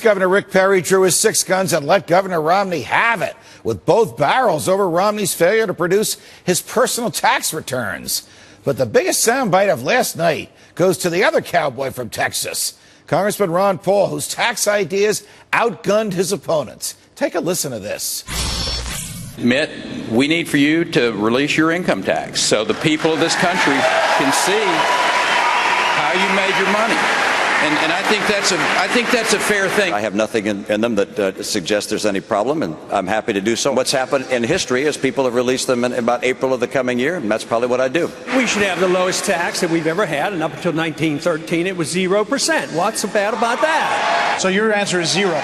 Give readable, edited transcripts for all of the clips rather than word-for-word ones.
Governor Rick Perry drew his six guns and let Governor Romney have it, with both barrels over Romney's failure to produce his personal tax returns. But the biggest soundbite of last night goes to the other cowboy from Texas, Congressman Ron Paul, whose tax ideas outgunned his opponents. Take a listen to this. Mitt, we need for you to release your income tax so the people of this country can see how you made your money. And I think that's a fair thing. I have nothing in them that suggests there's any problem, and I'm happy to do so. What's happened in history is people have released them in about April of the coming year, and that's probably what I do. We should have the lowest tax that we've ever had, and up until 1913, it was 0%. What's so bad about that? So your answer is zero.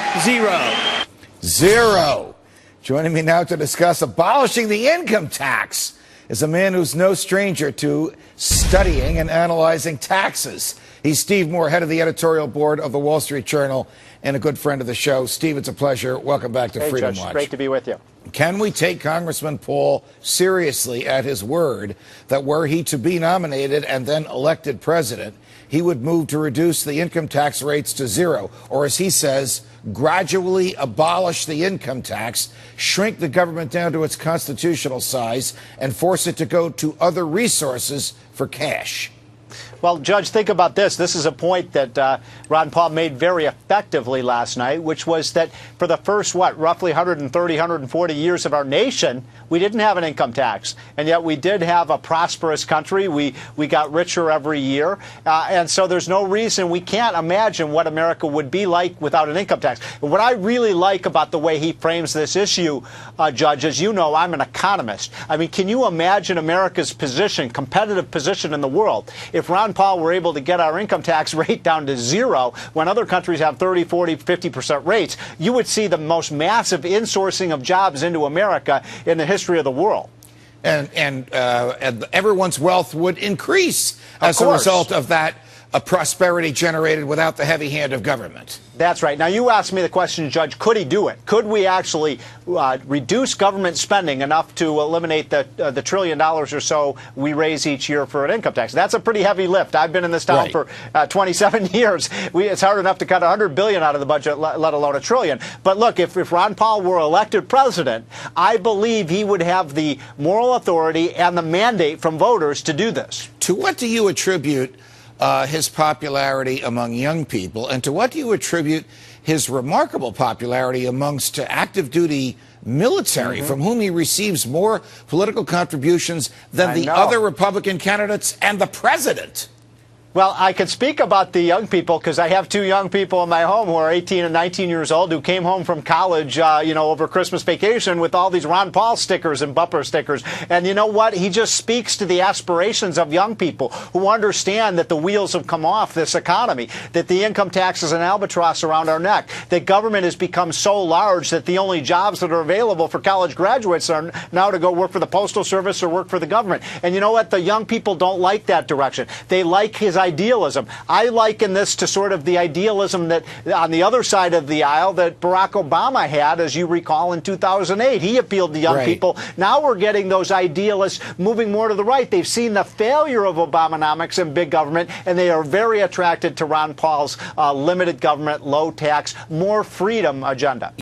Zero. Joining me now to discuss abolishing the income tax is a man who's no stranger to studying and analyzing taxes. He's Steve Moore, head of the editorial board of the Wall Street Journal and a good friend of the show. Steve, it's a pleasure. Welcome back to Freedom Judge, Watch. Great to be with you. Can we take Congressman Paul seriously at his word that were he to be nominated and then elected president, he would move to reduce the income tax rates to zero, or as he says, gradually abolish the income tax, shrink the government down to its constitutional size, and force it to go to other resources for cash? Well, Judge, think about this. This is a point that Ron Paul made very effectively last night, which was that for the first, roughly 130, 140 years of our nation, we didn't have an income tax. And yet we did have a prosperous country. We got richer every year. And so there's no reason we can't imagine what America would be like without an income tax. And what I really like about the way he frames this issue, Judge, as you know, I'm an economist. I mean, can you imagine America's position, competitive position in the world, if Ron Paul were able to get our income tax rate down to zero when other countries have 30, 40, 50% rates? You would see the most massive insourcing of jobs into America in the history of the world. And everyone's wealth would increase as a result of that prosperity generated without the heavy hand of government. That's right. Now, you asked me the question, Judge, could he do it? Could we actually reduce government spending enough to eliminate the $1 trillion or so we raise each year for an income tax? That's a pretty heavy lift. I've been in this town for 27 years. It's hard enough to cut $100 billion out of the budget, let alone $1 trillion. But look, if Ron Paul were elected president, I believe he would have the moral authority and the mandate from voters to do this. To what do you attribute his popularity among young people, and to what do you attribute his remarkable popularity amongst active duty military, from whom he receives more political contributions than the other Republican candidates and the president? Well, I could speak about the young people because I have two young people in my home who are 18 and 19 years old who came home from college, over Christmas vacation with all these Ron Paul stickers and bumper stickers. And you know what? He just speaks to the aspirations of young people who understand that the wheels have come off this economy, that the income tax is an albatross around our neck, that government has become so large that the only jobs that are available for college graduates are now to go work for the Postal Service or work for the government. And you know what? The young people don't like that direction. They like his idealism. I liken this to sort of the idealism that on the other side of the aisle that Barack Obama had, as you recall, in 2008. He appealed to young people. Now we're getting those idealists moving more to the right. They've seen the failure of Obamonomics and big government, and they are very attracted to Ron Paul's limited government, low tax, more freedom agenda.